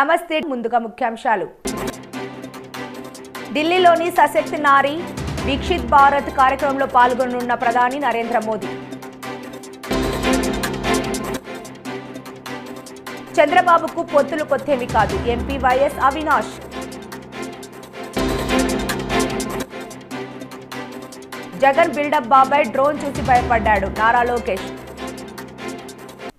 నమస్తే ముందుగా ముఖ్యాంశాలు ఢిల్లీలోని సశక్తి నారీ వికసిత్ భారత్ కార్యక్రమంలో పాల్గొననున్న ప్రధాని నరేంద్ర మోదీ చంద్రబాబుకు పొత్తులు కొత్తేమి కాదు MP YS Avinash Jagan build up బాబాయ్ డ్రోన్ చూసి భయపడ్డాడు నారా లోకేష్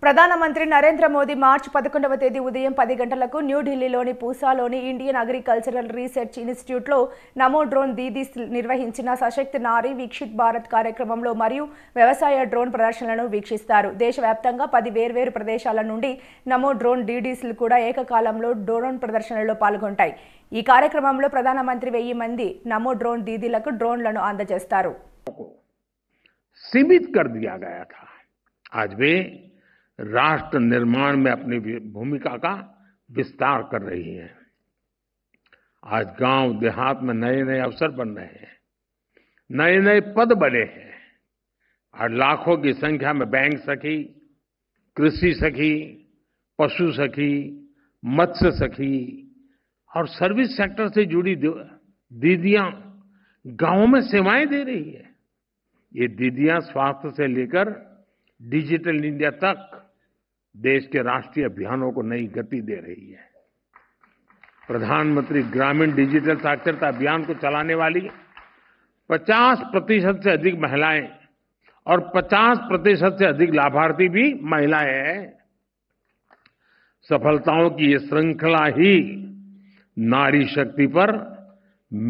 ప్రధానమంత్రి నరేంద్ర మోదీ మార్చి 11వ తేదీ ఉదయం 10 గంటలకు న్యూఢిల్లీలోని పూసాలోని ఇండియన్ అగ్రికల్చరల్ రీసెర్చ్ ఇన్స్టిట్యూట్లో నమో డ్రోన్ దీదీ నిర్వహించిన సశక్తి నారీ వికసిత్ భారత్ కార్యక్రమంలో మరియు వ్యవసాయ డ్రోన్ ప్రదర్శనలను వీక్షిస్తారు. దేశవ్యాప్తంగా 10 వేర్వేరు ప్రదేశాల నుండి నమో డ్రోన్ డీడీస్లు కూడా ఏకకాలంలో డ్రోన్ ప్రదర్శనలో పాల్గొంటాయి. ఈ కార్యక్రమంలో ప్రధానమంత్రి 1000 మంది నమో డ్రోన్ దీదీలకు డ్రోన్లను అందజేస్తారు. सीमित कर दिया गया था. आज वे राष्ट्र निर्माण में अपनी भूमिका का विस्तार कर रही हैं. आज गांव देहात में नए नए अवसर बन रहे हैं, नए नए पद बने हैं. आज लाखों की संख्या में बैंक सखी, कृषि सखी, पशु सखी, मत्स्य सखी और सर्विस सेक्टर से जुड़ी दीदियां गांवों में सेवाएं दे रही है. ये दीदियां स्वास्थ्य से लेकर डिजिटल इंडिया तक देश के राष्ट्रीय अभियानों को नई गति दे रही है. प्रधानमंत्री ग्रामीण डिजिटल साक्षरता अभियान को चलाने वाली 50% से अधिक महिलाएं और 50% से अधिक लाभार्थी भी महिलाएं हैं. सफलताओं की ये श्रृंखला ही नारी शक्ति पर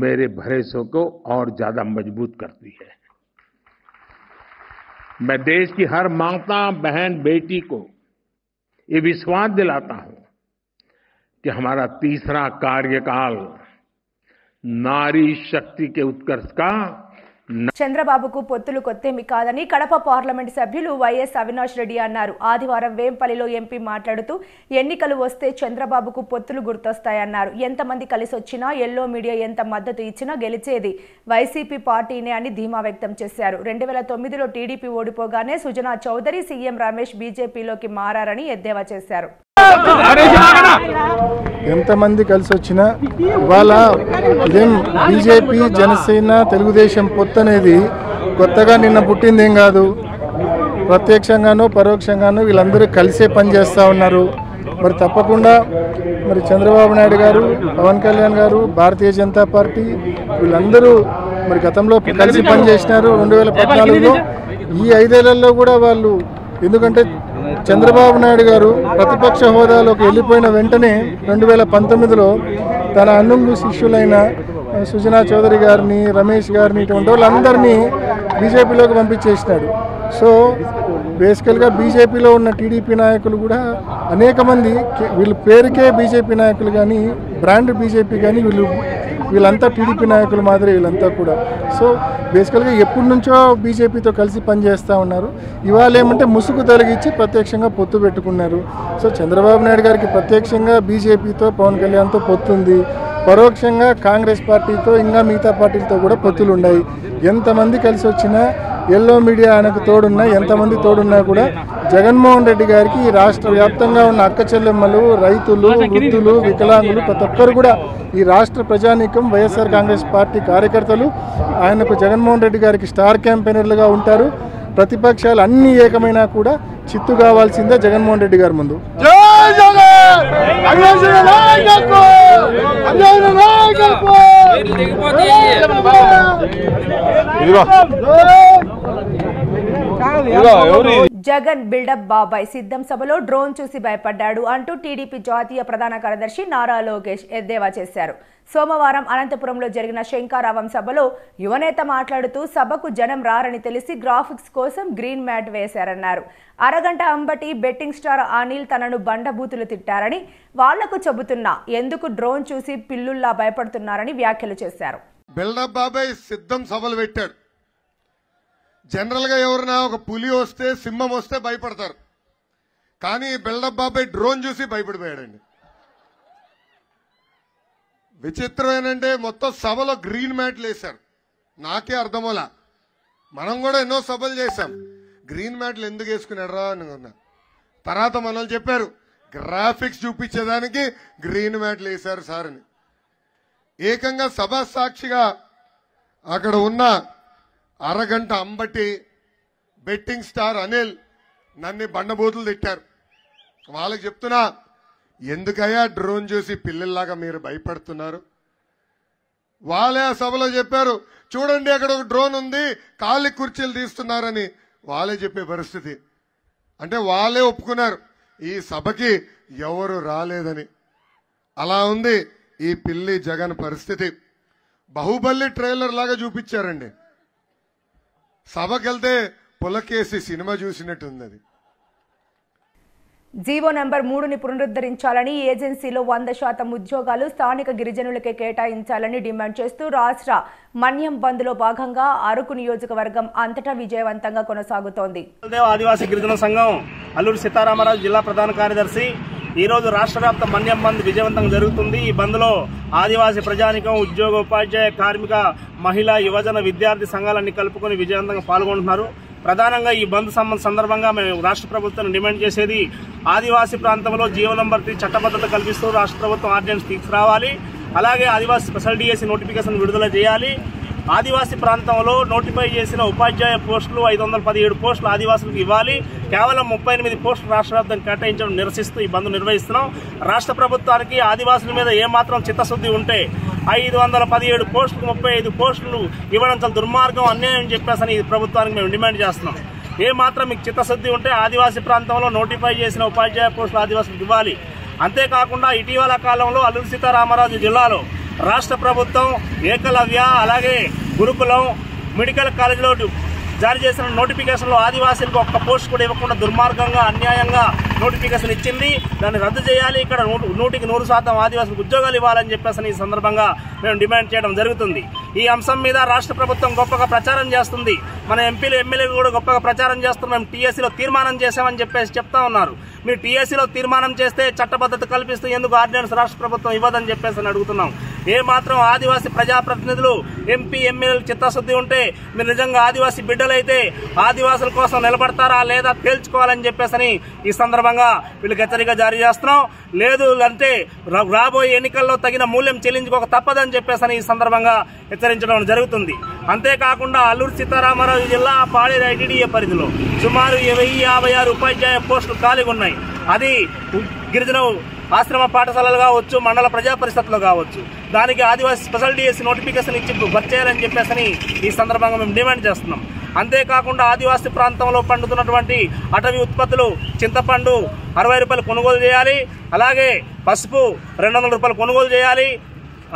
मेरे भरोसे को और ज्यादा मजबूत करती है. मैं देश की हर माता, बहन, बेटी को ये विश्वास दिलाता हूं कि हमारा तीसरा कार्यकाल नारी शक्ति के उत्कर्ष का చంద్రబాబుకు పొత్తులు కొత్తేమి కాదని కడప పార్లమెంట్ సభ్యులు వైఎస్ అవినాష్ రెడ్డి అన్నారు. ఆదివారం వేంపల్లిలో ఎంపీ మాట్లాడుతూ ఎన్నికలు వస్తే చంద్రబాబుకు పొత్తులు గుర్తొస్తాయన్నారు. ఎంతమంది కలిసి వచ్చినా ఎల్లో మీడియా ఎంత మద్దతు ఇచ్చినా గెలిచేది వైసీపీ పార్టీనే అని ధీమా వ్యక్తం చేశారు. 2009లో టీడీపీ ఓడిపోగానే సుజనా చౌదరి, సీఎం రమేష్ బీజేపీలోకి మారారని ఎద్దేవా చేశారు. ఎంతమంది కలిసి వచ్చినా ఇవాళ ఇదేం బీజేపీ, జనసేన, తెలుగుదేశం పొత్తు అనేది కొత్తగా నిన్న పుట్టిందేం కాదు. ప్రత్యక్షంగానో పరోక్షంగానో వీళ్ళందరూ కలిసే పనిచేస్తూ ఉన్నారు. మరి తప్పకుండా మరి చంద్రబాబు నాయుడు గారు, పవన్ కళ్యాణ్ గారు, భారతీయ జనతా పార్టీ వీళ్ళందరూ మరి గతంలో కలిసి పనిచేసినారు. 2014లో ఈ 5 ఏళ్లలో కూడా వాళ్ళు, ఎందుకంటే చంద్రబాబు నాయుడు గారు ప్రతిపక్ష హోదాలోకి వెళ్ళిపోయిన వెంటనే 2019లో తన అన్నుంగు శిష్యులైన సుజనా చౌదరి గారిని, రమేష్ గారిని, ఇటువంటి వాళ్ళందరినీ బీజేపీలోకి పంపించేసినాడు. సో బేసికల్గా బీజేపీలో ఉన్న టీడీపీ నాయకులు కూడా అనేక మంది వీళ్ళ పేరుకే బీజేపీ నాయకులు కానీ, బ్రాండ్ బీజేపీ కానీ వీళ్ళంతా టీడీపీ నాయకులు మాదిరి వీళ్ళంతా కూడా. సో బేసికల్గా ఎప్పటి నుంచో బీజేపీతో కలిసి పనిచేస్తూ ఉన్నారు. ఇవాళ ఏమంటే ముసుగు తొలగించి ప్రత్యక్షంగా పొత్తు పెట్టుకున్నారు. సో చంద్రబాబు నాయుడు గారికి ప్రత్యక్షంగా బీజేపీతో, పవన్ కళ్యాణ్తో పొత్తుంది, పరోక్షంగా కాంగ్రెస్ పార్టీతో, ఇంకా మిగతా పార్టీలతో కూడా పొత్తులు ఉన్నాయి. ఎంతమంది కలిసి వచ్చినా, ఎల్లో మీడియా ఆయనకు తోడున్నా, ఎంతమంది తోడున్నా కూడా జగన్మోహన్ రెడ్డి గారికి ఈ రాష్ట్ర వ్యాప్తంగా ఉన్న అక్క చెల్లెమ్మలు, రైతులు, వృద్ధులు, వికలాంగులు ప్రతి ఒక్కరు కూడా ఈ రాష్ట్ర ప్రజానీకం, వైఎస్ఆర్ కాంగ్రెస్ పార్టీ కార్యకర్తలు ఆయనకు జగన్మోహన్ రెడ్డి గారికి స్టార్ క్యాంపెయినర్లుగా ఉంటారు. ప్రతిపక్షాలు అన్ని ఏకమైనా కూడా చిత్తు కావాల్సిందే జగన్మోహన్ రెడ్డి గారి ముందు. జగన్ బిల్డప్ బాబాయ్ సిద్ధం సభలో డ్రోన్ చూసి భయపడ్డాడు అంటూ టీడీపీ జాతీయ ప్రధాన కార్యదర్శి నారా లోకేష్ ఎద్దేవా చేశారు. సోమవారం అనంతపురంలో జరిగిన శంకారావం సభలో యువనేత మాట్లాడుతూ సభకు జనం రారని తెలిసి గ్రాఫిక్స్ కోసం గ్రీన్ మ్యాట్ వేశారన్నారు. అరగంట అంబటి బెట్టింగ్ స్టార్ అనిల్ తనను బండబూతులు తిట్టారని, వాళ్లకు చెబుతున్నా ఎందుకు డ్రోన్ చూసి పిల్లుల్లా భయపడుతున్నారని వ్యాఖ్యలు చేశారు. బిల్డప్ బాబాయ్ సిద్ధం సభలు పెట్టాడు. జనరల్ గా ఎవరైనా ఒక పులి వస్తే, సింహం వస్తే భయపడతారు. కానీ బిల్డప్ బాబాయ్ డ్రోన్ చూసి భయపడిపోయాడండి. విచిత్రం ఏంటంటే మొత్తం సభలో గ్రీన్ మ్యాట్లు వేశారు. నాకే అర్థమోలా. మనం కూడా ఎన్నో సభలు చేశాం. గ్రీన్ మ్యాట్లు ఎందుకు వేసుకున్నాడరా అనుకున్నా. తర్వాత మనల్ని చెప్పారు గ్రాఫిక్స్ చూపించేదానికి గ్రీన్ మ్యాట్లు వేశారు సార్ అని. ఏకంగా సభా సాక్షిగా అక్కడ ఉన్న అరగంట అంబటి బెట్టింగ్ స్టార్ అనిల్ నన్ను బండబూతులు తిట్టారు. వాళ్ళకి చెప్తున్నా, ఎందుకయ్యా డ్రోన్ చూసి పిల్లల్లాగా మీరు భయపడుతున్నారు? వాళ్ళే ఆ సభలో చెప్పారు, చూడండి అక్కడ ఒక డ్రోన్ ఉంది, ఖాళీ కుర్చీలు తీస్తున్నారని వాళ్ళే చెప్పే పరిస్థితి. అంటే వాళ్ళే ఒప్పుకున్నారు ఈ సభకి ఎవరు రాలేదని. అలా ఉంది ఈ పిల్లి జగన్ పరిస్థితి. బాహుబలి ట్రైలర్ లాగా చూపించారండి. సభకెళ్తే పులకేసి సినిమా చూసినట్టుంది అది. జీవో నంబర్ 3ని పునరుద్ధరించాలని, ఏజెన్సీలో 100% ఉద్యోగాలు స్థానిక గిరిజనులకే కేటాయించాలని డిమాండ్ చేస్తూ రాష్ట్ర మన్యం బంద్లో భాగంగా అరకు నియోజకవర్గం అంతటా విజయవంతంగా కొనసాగుతోంది. ఆదివాసీ గిరిజన సంఘం అల్లూరు సీతారామరాజు జిల్లా ప్రధాన కార్యదర్శి ఈ రోజు రాష్ట్ర వ్యాప్త మన్యం బంద్ విజయవంతంగా జరుగుతుంది. ఈ బంద్లో ఆదివాసీ ప్రజానికం, ఉద్యోగ, ఉపాధ్యాయ, కార్మిక, మహిళా, యువజన, విద్యార్థి సంఘాలన్నీ కలుపుకొని విజయవంతంగా పాల్గొంటున్నారు. ప్రధానంగా ఈ బంద్ సందర్భంగా మేము రాష్ట్ర ప్రభుత్వాన్ని డిమాండ్ చేసేది, ఆదివాసీ ప్రాంతంలో జీవో నంబర్ 3 చట్టబద్ధత కల్పిస్తూ రాష్ట్ర ప్రభుత్వం ఆర్డినెన్స్ తీసుకురావాలి. అలాగే ఆదివాసీ స్పెషల్ డిఎస్సి నోటిఫికేషన్ విడుదల చేయాలి. ఆదివాసీ ప్రాంతంలో నోటిఫై చేసిన ఉపాధ్యాయ పోస్టులు 517 పోస్టులు ఆదివాసులకు ఇవ్వాలి. కేవలం 38 పోస్టులు రాష్ట్ర వ్యాప్తంగా కేటాయించడం నిరసిస్తూ ఈ బంద్ నిర్వహిస్తున్నాం. రాష్ట్ర ప్రభుత్వానికి ఆదివాసుల మీద ఏమాత్రం చిత్తశుద్ధి ఉంటే 517 పోస్టులు 35 పోస్టులు ఇవ్వడం చాలా దుర్మార్గం, అన్యాయం చెప్పేసి ఈ ప్రభుత్వానికి మేము డిమాండ్ చేస్తున్నాం. ఏమాత్రం మీకు చిత్తశుద్ధి ఉంటే ఆదివాసీ ప్రాంతంలో నోటిఫై చేసిన ఉపాధ్యాయ పోస్టులు ఆదివాసులకు ఇవ్వాలి. అంతేకాకుండా ఇటీవల కాలంలో అల్లూరు సీతారామరాజు జిల్లాలో రాష్ట్ర ప్రభుత్వం ఏకలవ్య, అలాగే గురుకులం, మెడికల్ కాలేజీలో జారీ చేసిన నోటిఫికేషన్లో ఆదివాసీలకు ఒక్క పోస్ట్ కూడా ఇవ్వకుండా దుర్మార్గంగా, అన్యాయంగా నోటిఫికేషన్ ఇచ్చింది. దాన్ని రద్దు చేయాలి. ఇక్కడ 100% ఆదివాసులకు ఉద్యోగాలు ఇవ్వాలని చెప్పేసి ఈ సందర్భంగా మేము డిమాండ్ చేయడం జరుగుతుంది. ఈ అంశం మీద రాష్ట్ర ప్రభుత్వం గొప్పగా ప్రచారం చేస్తుంది. మన ఎంపీలు, ఎమ్మెల్యేలు కూడా గొప్పగా ప్రచారం చేస్తున్నారు. మేము టీఎస్సీలో తీర్మానం చేశామని చెప్పేసి చెప్తా ఉన్నారు. మీరు టీఎస్సీలో తీర్మానం చేస్తే చట్టబద్ధత కల్పిస్తూ ఎందుకు ఆర్డినెన్స్ రాష్ట్ర ప్రభుత్వం ఇవ్వదని చెప్పేసి అడుగుతున్నాం. ఏ మాత్రం ఆదివాసీ ప్రజాప్రతినిధులు, ఎంపీ, ఎమ్మెల్యేలు చిత్తశుద్ధి ఉంటే మీరు నిజంగా ఆదివాసీ బిడ్డలైతే ఆదివాసుల కోసం నిలబడతారా లేదా తేల్చుకోవాలని చెప్పేసి ఈ సందర్భంగా వీళ్ళకి హెచ్చరిక జారీ చేస్తున్నాం. లేదు అంటే రాబోయే ఎన్నికల్లో తగిన మూల్యం చెల్లించుకోక తప్పదని చెప్పేసి ఈ సందర్భంగా హెచ్చరించడం జరుగుతుంది. అంతేకాకుండా అల్లూరు సీతారామరాజు జిల్లా పాడేరు ఐటీడీఏ పరిధిలో సుమారు 1056 ఉపాధ్యాయ పోస్టులు ఖాళీగా ఉన్నాయి. అది గిరిజన ఆశ్రమ పాఠశాలలు కావచ్చు, మండల ప్రజా పరిషత్తులు కావచ్చు. దానికి ఆదివాసీ స్పెషల్ డిఎస్సి నోటిఫికేషన్ ఇచ్చి భర్తీ చేయాలని చెప్పేసి ఈ సందర్భంగా మేము డిమాండ్ చేస్తున్నాం. అంతేకాకుండా ఆదివాసీ ప్రాంతంలో పండుతున్నటువంటి అటవీ ఉత్పత్తులు, చింతపండు 60 రూపాయలు కొనుగోలు చేయాలి. అలాగే పసుపు 200 రూపాయలు కొనుగోలు చేయాలి.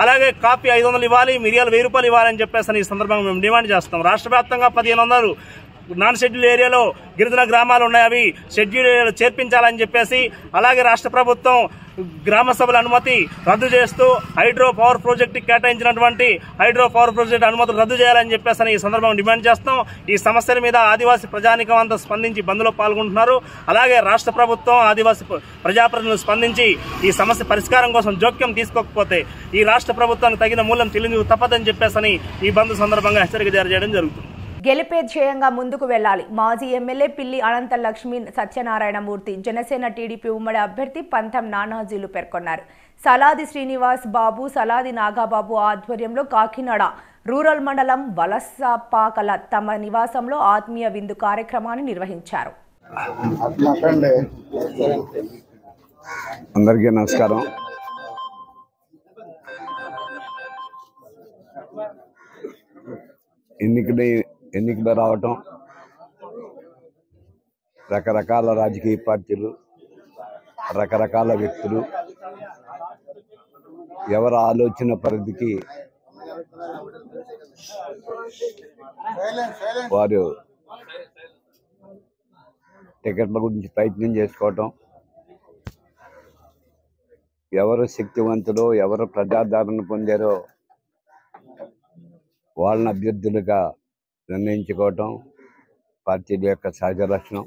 అలాగే కాఫీ 500 ఇవ్వాలి, మిరియాలు 1000 రూపాయలు ఇవ్వాలని చెప్పేసి ఈ సందర్భంగా మేము డిమాండ్ చేస్తాం. రాష్ట్ర వ్యాప్తంగా 1500 నాన్ షెడ్యూల్ ఏరియాలో గిరిజన గ్రామాలు ఉన్నాయి, అవి షెడ్యూల్ ఏరియాలో చేర్పించాలని చెప్పేసి, అలాగే రాష్ట్ర ప్రభుత్వం గ్రామ సభల అనుమతి రద్దు చేస్తూ హైడ్రో పవర్ ప్రాజెక్టు కేటాయించినటువంటి హైడ్రో పవర్ ప్రాజెక్టు అనుమతులు రద్దు చేయాలని చెప్పేసి ఈ సందర్భంగా డిమాండ్ చేస్తాం. ఈ సమస్యల మీద ఆదివాసీ ప్రజానికం అంతా స్పందించి బంద్లో పాల్గొంటున్నారు. అలాగే రాష్ట్ర ప్రభుత్వం, ఆదివాసీ ప్రజాప్రతినిధులు స్పందించి ఈ సమస్య పరిష్కారం కోసం జోక్యం తీసుకోకపోతే ఈ రాష్ట్ర ప్రభుత్వానికి తగిన మూల్యం చెల్లించుకు తప్పదని చెప్పేసి ఈ బంద్ సందర్భంగా హెచ్చరిక జారీ చేయడం జరుగుతుంది. గెలిపే ధ్యేయంగా ముందుకు వెళ్లాలి. మాజీ ఎమ్మెల్యే పిల్లి అనంత లక్ష్మీ సత్యనారాయణమూర్తి, జనసేన టీడీపీ ఉమ్మడి అభ్యర్థి పంతం నానాజీలు పేర్కొన్నారు. సలాది శ్రీనివాస్ బాబు, సలాది నాగాబాబు ఆధ్వర్యంలో కాకినాడ రూరల్ మండలం వలసపాకల తమ నివాసంలో ఆత్మీయ విందు కార్యక్రమాన్ని నిర్వహించారు. అందరికీ నమస్కారం. ఎన్నికలు రావటం, రకరకాల రాజకీయ పార్టీలు, రకరకాల వ్యక్తులు ఎవరి ఆలోచన పరిధికి వారు టికెట్ల గురించి ప్రయత్నం చేసుకోవటం, ఎవరు శక్తివంతులో, ఎవరు ప్రజాదరణ పొందారో వాళ్ళని అభ్యర్థులుగా నిర్ణయించుకోవటం పార్టీల యొక్క సహజ లక్షణం.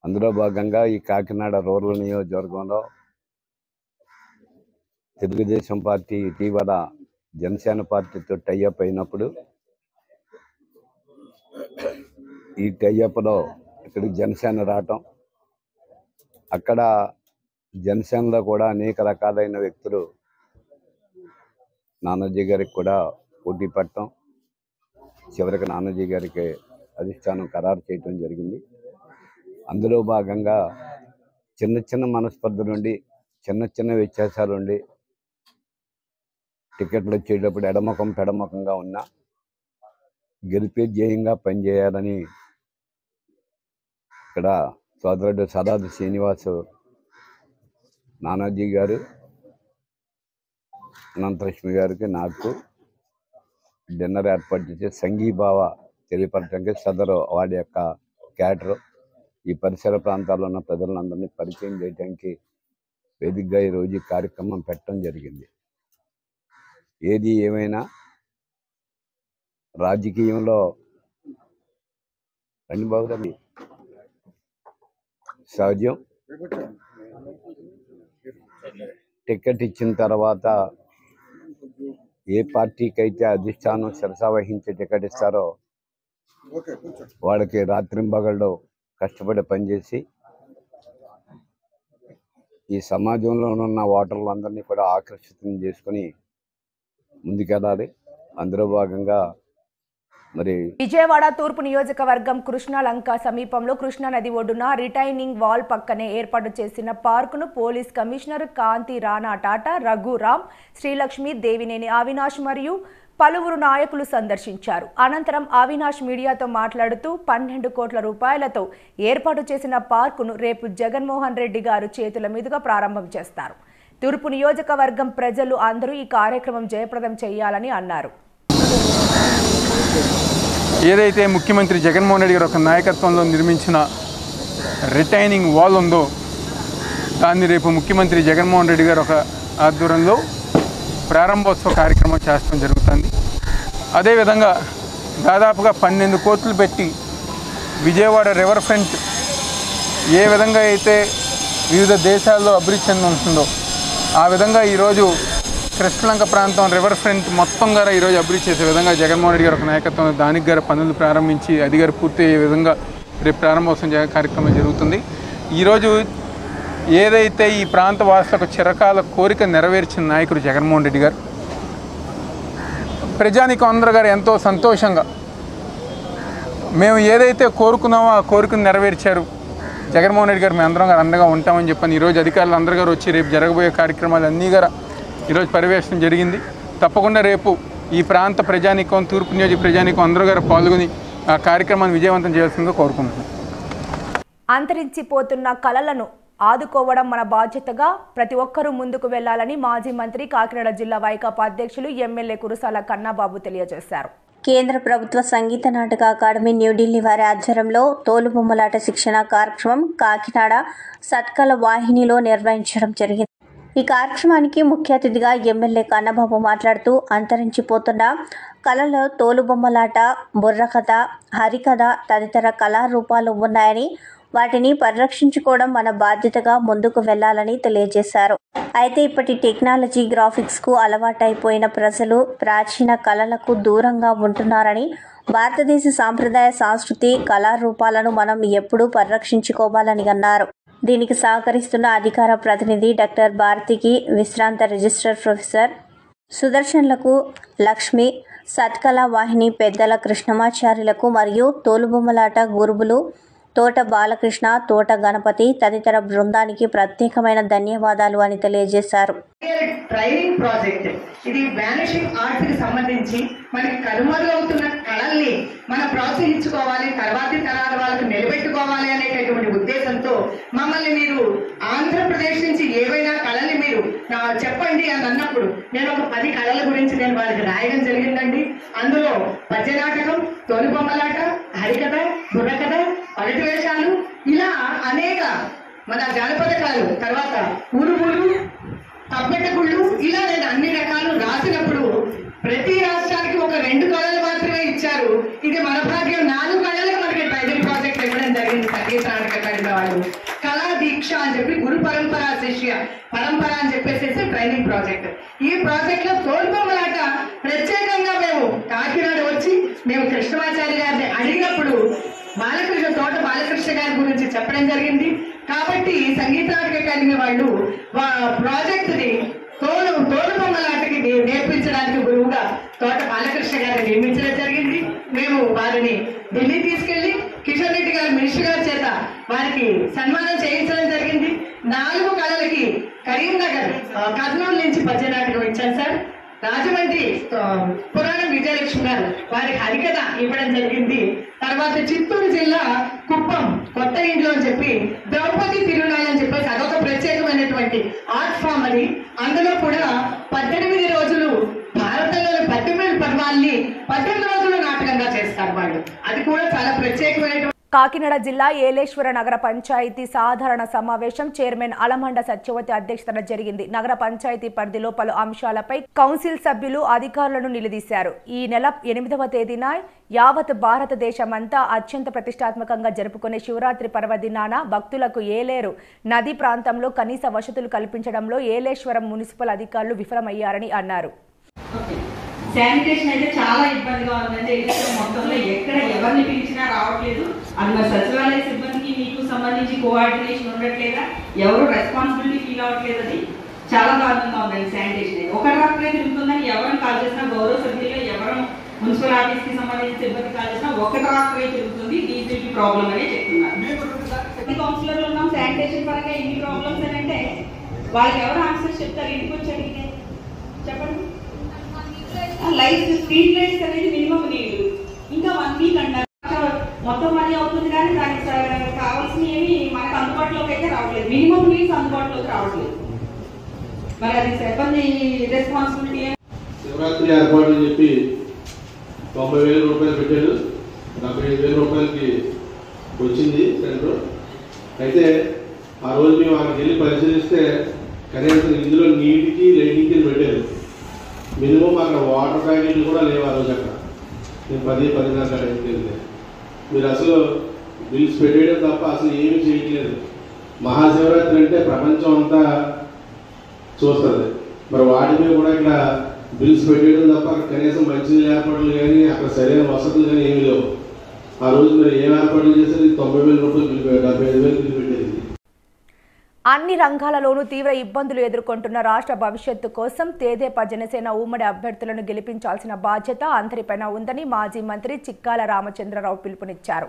అందులో భాగంగా ఈ కాకినాడ రూరల్ నియోజకవర్గంలో తెలుగుదేశం పార్టీ ఇటీవల జనసేన పార్టీతో టైఅప్ అయినప్పుడు ఈ టైఅప్లో ఇక్కడికి జనసేన రావటం, అక్కడ జనసేనలో కూడా అనేక రకాలైన వ్యక్తులు నానాజీ గారికి కూడా పోటీ పడటం, చివరికి నానాజీ గారికి అధిష్టానం ఖరారు చేయటం జరిగింది. అందులో భాగంగా చిన్న చిన్న మనస్పర్ధలు ఉండి, చిన్న చిన్న వ్యత్యాసాలు ఉండి, టికెట్లు వచ్చేటప్పుడు ఎడమకం పెడమకంగా ఉన్నా గెలిపే ధ్యేయంగా పనిచేయాలని ఇక్కడ సోదరుడు సదాది శ్రీనివాసు నానాజీ గారు, అనంతలక్ష్మి గారికి, నాకు డిన్నర్ ఏర్పాటు చేసి సంఘీభావ తెలియపరచడానికి సదరు వాడి యొక్క క్యాడర్ ఈ పరిసర ప్రాంతాల్లో ఉన్న ప్రజలందరినీ పరిచయం చేయడానికి వేదికగా ఈరోజు ఈ కార్యక్రమం పెట్టడం జరిగింది. ఏది ఏమైనా రాజకీయంలో రండి సహజం. టికెట్ ఇచ్చిన తర్వాత ఏ పార్టీకి అయితే అధిష్టానం శిరసా వహించి టికెట్ ఇస్తారో వాళ్ళకి రాత్రింబగళ్ళు కష్టపడి పనిచేసి ఈ సమాజంలో ఉన్న ఓటర్లందరినీ కూడా ఆకర్షితం చేసుకుని ముందుకెళ్ళాలి. అందులో భాగంగా మరి విజయవాడ తూర్పు నియోజకవర్గం కృష్ణాలంక సమీపంలో కృష్ణా నది ఒడ్డున రిటైనింగ్ వాల్ పక్కనే ఏర్పాటు చేసిన పార్కును పోలీస్ కమిషనర్ కాంతి రాణా టాటా, రఘురామ్, శ్రీలక్ష్మి, దేవినేని అవినాష్ మరియు పలువురు నాయకులు సందర్శించారు. అనంతరం అవినాష్ మీడియాతో మాట్లాడుతూ 12 కోట్ల రూపాయలతో ఏర్పాటు చేసిన పార్కును రేపు జగన్మోహన్ రెడ్డి గారు చేతుల మీదుగా ప్రారంభం చేస్తారు. తూర్పు నియోజకవర్గం ప్రజలు అందరూ ఈ కార్యక్రమం జయప్రదం చేయాలని అన్నారు. ఏదైతే ముఖ్యమంత్రి జగన్మోహన్ రెడ్డి గారు ఒక నాయకత్వంలో నిర్మించిన రిటైనింగ్ వాల్ ఉందో దాన్ని రేపు ముఖ్యమంత్రి జగన్మోహన్ రెడ్డి గారు ఒక ఆధ్వర్యంలో ప్రారంభోత్సవ కార్యక్రమం చేస్తడం జరుగుతుంది. అదేవిధంగా దాదాపుగా 12 కోట్లు పెట్టి విజయవాడ రివర్ ఫ్రంట్ ఏ విధంగా అయితే వివిధ దేశాల్లో అభివృద్ధి చెంది ఉంటుందో ఆ విధంగా ఈరోజు కృష్ణలంక ప్రాంతం రివర్ ఫ్రంట్ మొత్తం గారు ఈరోజు అభివృద్ధి చేసే విధంగా జగన్మోహన్ రెడ్డి గారు ఒక నాయకత్వంలో దానికి గారు పనులు ప్రారంభించి అది గారు పూర్తి అయ్యే విధంగా రేపు ప్రారంభోత్సవం కార్యక్రమం జరుగుతుంది. ఈరోజు ఏదైతే ఈ ప్రాంత వాసులకు చిరకాల కోరిక నెరవేర్చిన నాయకుడు జగన్మోహన్ రెడ్డి గారు, ప్రజానీకం అందరూ గారు ఎంతో సంతోషంగా మేము ఏదైతే కోరుకున్నామో ఆ కోరికను నెరవేర్చారు. జగన్మోహన్ రెడ్డి గారు మేము అందరం గారు అండగా ఉంటామని చెప్పని ఈరోజు అధికారులు అందరూ గారు వచ్చి రేపు జరగబోయే కార్యక్రమాలు అన్నీ గారు ఈరోజు పర్యవేక్షణ జరిగింది. తప్పకుండా రేపు ఈ ప్రాంత ప్రజానీకం, తూర్పు నియోజక ప్రజానీకం అందరూ గారు పాల్గొని ఆ కార్యక్రమాన్ని విజయవంతం చేయాల్సిందిగా కోరుకుంటున్నాం. అంతరించిపోతున్న కళలను ఆదుకోవడం మన బాధ్యతగా ప్రతి ఒక్కరూ ముందుకు వెళ్లాలని మాజీ మంత్రి, కాకినాడ జిల్లా వైకాపా అధ్యక్షులు, ఎమ్మెల్యే కురసాల కన్నాబాబు తెలియజేశారు. కేంద్ర ప్రభుత్వ సంగీత నాటక అకాడమీ న్యూఢిల్లీ వారి ఆధ్వర్యంలో తోలుబొమ్మలాట శిక్షణ కార్యక్రమం కాకినాడ సత్కల వాహినిలో నిర్వహించడం జరిగింది. ఈ కార్యక్రమానికి ముఖ్య అతిథిగా ఎమ్మెల్యే కన్నబాబు మాట్లాడుతూ అంతరించిపోతున్న కళలో తోలుబొమ్మలాట, బుర్రకథ, హరికథ తదితర కళారూపాలు ఉన్నాయని వాటిని పరిరక్షించుకోవడం మన బాధ్యతగా ముందుకు వెళ్లాలని తెలియజేశారు. అయితే ఇప్పటి టెక్నాలజీ, గ్రాఫిక్స్కు అలవాటైపోయిన ప్రజలు ప్రాచీన కళలకు దూరంగా ఉంటున్నారని, భారతదేశ సాంప్రదాయ సంస్కృతి కళారూపాలను మనం ఎప్పుడూ పరిరక్షించుకోవాలని అన్నారు. దీనికి సహకరిస్తున్న అధికార ప్రతినిధి డాక్టర్ భారతికి, విశ్రాంత రిజిస్ట్రార్ ప్రొఫెసర్ సుదర్శన్లకు, లక్ష్మి, సత్కళ వాహిని పెద్దల కృష్ణమాచార్యులకు మరియు తోలుబొమ్మలాట గురువులు తోట బాలకృష్ణ, తోట గణపతి తదితర బృందానికి ప్రత్యేకమైన ధన్యవాదాలు అని తెలియజేశారు. ట్రైనింగ్ ప్రాజెక్ట్ ఇది వానిషింగ్ ఆర్ట్స్ కి సంబంధించి మనకి కనుమరుగవుతున్న కళల్ని మనం ప్రోత్సహించుకోవాలి, తర్వాతి తరాల వాళ్ళకు నిలబెట్టుకోవాలి అనేటటువంటి ఉద్దేశంతో మమ్మల్ని మీరు ఆంధ్రప్రదేశ్ నుంచి ఏవైనా కళల్ని మీరు చెప్పండి అని అన్నప్పుడు నేను ఒక 10 కళల గురించి నేను వాళ్ళకి రాయడం జరిగిందండి. అందులో పద్యనాటకం, తోలుబొమ్మలాట, హరికథ, బుర్రకథ, పగటి వేషాలు, ఇలా అనేక మన జానపద కళలు, తర్వాత ఊరుములు, తప్పెట్టగుళ్ళు, ఇలా నేను అన్ని రకాలు రాసినప్పుడు ప్రతి రాష్ట్రానికి ఒక 2 కళలు మాత్రమే ఇచ్చారు. ఇది మన భాగ్యం. 4 కళలకు మనకి ట్రైనింగ్ ప్రాజెక్ట్ ఇవ్వడం జరిగింది. సంగీత నాటక అకాడమీ వాళ్ళు కళా దీక్ష అని చెప్పి, గురు పరంపర, శిష్య పరంపర అని చెప్పేసి ట్రైనింగ్ ప్రాజెక్ట్. ఈ ప్రాజెక్ట్ లో తోలుబొమ్మలాట ప్రత్యేకంగా మేము కాకినాడ వచ్చి మేము కృష్ణమాచారి గారిని అడిగినప్పుడు తోట బాలకృష్ణ గారి గురించి చెప్పడం జరిగింది. కాబట్టి సంగీత నాటక అకాడమీ వాళ్ళు ప్రాజెక్ట్ ని తోలు బొమ్మలాటకి నేర్పించడానికి గురువుగా తోట బాలకృష్ణ గారిని నియమించడం జరిగింది. మేము వారిని ఢిల్లీ తీసుకెళ్లి కిషన్ రెడ్డి గారి మినిస్టర్ గారి చేత వారికి సన్మానం చేయించడం జరిగింది. 4 కళలకి కరీంనగర్ కర్నూలు నుంచి పద్య నాటకం ఇచ్చాను సార్. రాజమండ్రి పురాణం విజయలక్ష్మి గారు వారి హరికథ ఇవ్వడం జరిగింది. తర్వాత చిత్తూరు జిల్లా కుప్పం కొత్త ఇంట్లో అని చెప్పి ద్రౌపది తిరునాళ్ళు అని చెప్పేసి అదొక ప్రత్యేకమైనటువంటి ఆర్ట్ ఫామ్ అది. అందులో కూడా 18 రోజులు భారతంలోని 18 పర్వాల్ని 18 రోజులు నాటకంగా చేస్తారు వాళ్ళు. అది కూడా చాలా ప్రత్యేకమైనటువంటి. కాకినాడ జిల్లా ఏలేశ్వర నగర పంచాయతీ సాధారణ సమావేశం చైర్మన్ అలమండ సత్యవతి అధ్యక్షతన జరిగింది. నగర పంచాయతీ పరిధిలో పలు అంశాలపై కౌన్సిల్ సభ్యులు అధికారులను నిలదీశారు. ఈ నెల 8వ తేదీన యావత్ భారతదేశమంతా అత్యంత ప్రతిష్టాత్మకంగా జరుపుకునే శివరాత్రి పర్వదినాన భక్తులకు ఏలేరు నదీ ప్రాంతంలో కనీస వసతులు కల్పించడంలో ఏలేశ్వరం మున్సిపల్ అధికారులు విఫలమయ్యారని అన్నారు. శానిటేషన్ అయితే చాలా ఇబ్బందిగా ఉందండి. మొత్తంలో ఎక్కడ ఎవరిని పిలిచినా రావట్లేదు. అది మరి సచివాలయ సిబ్బందికి మీకు సంబంధించి కోఆర్డినేషన్ ఉండట్లేదా, ఎవరు రెస్పాన్సిబిలిటీ ఫీల్ అవ్వట్లేదు. అది చాలా దారుణంగా ఉందండి. శానిటేషన్ అయితే ఒక ట్రాక్టరే తిరుగుతుందని ఎవరిని కాల్ చేసినా, గౌరవ సభ్యుల్లో ఎవరు మున్సిపల్ ఆఫీస్ కి సంబంధించిన సిబ్బంది కాల్ చేసినా ఒక ట్రాక్టరే తిరుగుతుంది. డీజిల్ ప్రాబ్లం అనే చెప్తున్నారు. కౌన్సిలర్లు ఉన్నాం, శానిటేషన్ పరంగా ఎన్ని ప్రాబ్లమ్స్ అని అంటే వాళ్ళకి ఎవరు ఆన్సర్స్ చెప్తారు? ఇంటికి వచ్చి అడిగితే చెప్పండి. లైట్స్ స్ట్రీట్ లైట్స్ అనేది మినిమం నీళ్లు ఇంకా 1 వీక్ అంటారు. మొత్తం మనీ అవుతుంది కానీ దానికి కావాల్సినవి మనకు అందుబాటులోకి అయితే రావట్లేదు. మినిమం నీడ్స్ అందుబాటులోకి రావట్లేదు. మరి అది సిబ్బంది రెస్పాన్సిబిలిటీ. శివరాత్రి ఏర్పాటు అని చెప్పి 90,000 రూపాయలు పెట్టాడు. 75,000 రూపాయలకి వచ్చింది సెంటర్. అయితే ఆ రోజు మేము అక్కడికి వెళ్ళి పరిశీలిస్తే కనీసం ఇందులో నీటికి లైటింగ్కి పెట్టారు. మినిమం అక్కడ వాటర్ ప్యాకెట్లు కూడా లేవు ఆ రోజు. అక్కడ నేను 10:10 వెళ్తే మీరు అసలు బిల్స్ పెట్టేయడం తప్ప అసలు ఏమీ చేయట్లేదు. మహాశివరాత్రి అంటే ప్రపంచం అంతా చూస్తుంది. మరి వాటి మీద కూడా ఇక్కడ బిల్స్ పెట్టేయడం తప్ప అక్కడ కనీసం మంచినీళ్ళ ఏర్పాట్లు కానీ అక్కడ సరైన వసతులు కానీ ఏమీ లేవు. ఆ రోజు మీరు ఏం ఏర్పాట్లు చేశారు? 90,000 రూపాయలు బిల్, 75,000 బిల్ పెట్టేది. అన్ని రంగాలలోనూ తీవ్ర ఇబ్బందులు ఎదుర్కొంటున్న రాష్ట్ర భవిష్యత్తు కోసం తెదేపా జనసేన ఉమ్మడి అభ్యర్థులను గెలిపించాల్సిన బాధ్యత అందరిపైన ఉందని మాజీ మంత్రి చిక్కాల రామచంద్రరావు పిలుపునిచ్చారు.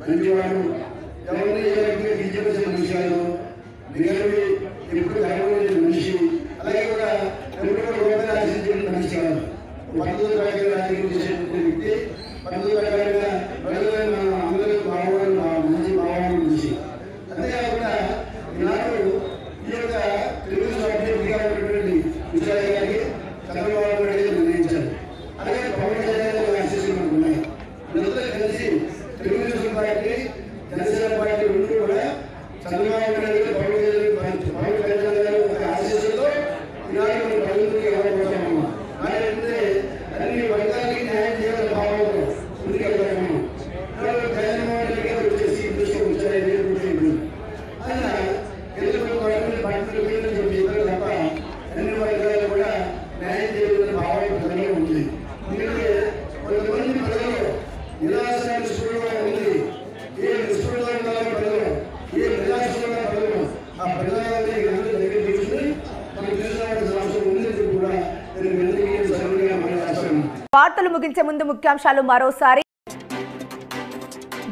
మంచివాడు ఎవరిని కించపరిచిన మనిషి, ఎప్పుడు గర్వమైన మనిషి, అలాగే కూడా ఎప్పుడు రూపాయలు ఆశించే మనిషి కాదు. 19 రకాల రాజకీయం చేసేటువంటి వ్యక్తి, 19 రకాలుగా అందరూ బాగున్నారు, మంచి బాగున్న మనిషి. అంతేకాకుండా ఈనాడు ఈ యొక్క తెలుగుదేశం అభ్యర్థిగా ఉన్నటువంటి విజయ్ గారికి చంద్రబాబు నాయుడు నిర్ణయించారు. అలాగే పవన్ కళ్యాణ్ గారు ఆశీస్సులు ఉన్నాయి. వీళ్ళందరూ కలిసి తెలుగుదేశం పార్టీ, జనసేన పార్టీ రెండు కూడా చంద్రబాబు నాయుడు పవన్ కళ్యాణ్ గారు ఆశీస్సులతో ఈనాడు మనం ప్రజలకు ఇవ్వబోతున్నాము. అంటే అన్ని వర్గాలకి న్యాయం చేయాలని భావంతో ముందుకెళ్తాము. జగన్మోహన్ రెడ్డి గారు వచ్చేసి వచ్చారు ఆయన తెలుగు పార్టీలు చెప్పారు తప్ప అన్ని వర్గాలు కూడా న్యాయం చేయాలని భావం ప్రజల్లో ఉంది. ఎందుకంటే కొంతమంది ప్రజలు నిరాశ నిస్పృహగా ఉంది. ఏ నిస్పృహగా ఉండాలని ప్రజలు, ఏ నిరాశగా ప్రజలు ఆ ప్రజలని అందరూ దగ్గర తీసుకుని మనం తీసుకోవాల్సిన అవసరం ఉందని కూడా నేను వెంటనే సరళంగా మాట్లాడుతున్నాను. వార్తలు ముగించే ముందు ముఖ్యాంశాలు మరోసారి.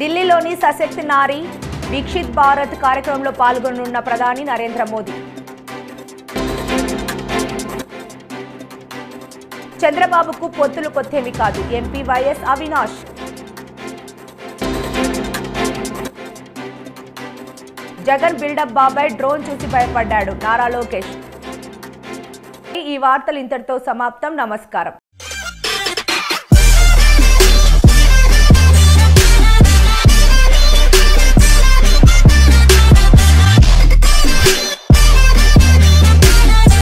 ఢిల్లీలోని సశక్తి నారీ విక్షిత్ భారత్ కార్యక్రమంలో పాల్గొననున్న ప్రధాని నరేంద్ర మోదీ. చంద్రబాబుకు పొత్తులు కొత్తేవి కాదు, MP YS Avinash. Jagan build up బాబాయ్ డ్రోన్ చూసి భయపడ్డాడు, నారా లోకేష్. ఈ వార్తలు ఇంతటితో సమాప్తం. నమస్కారం.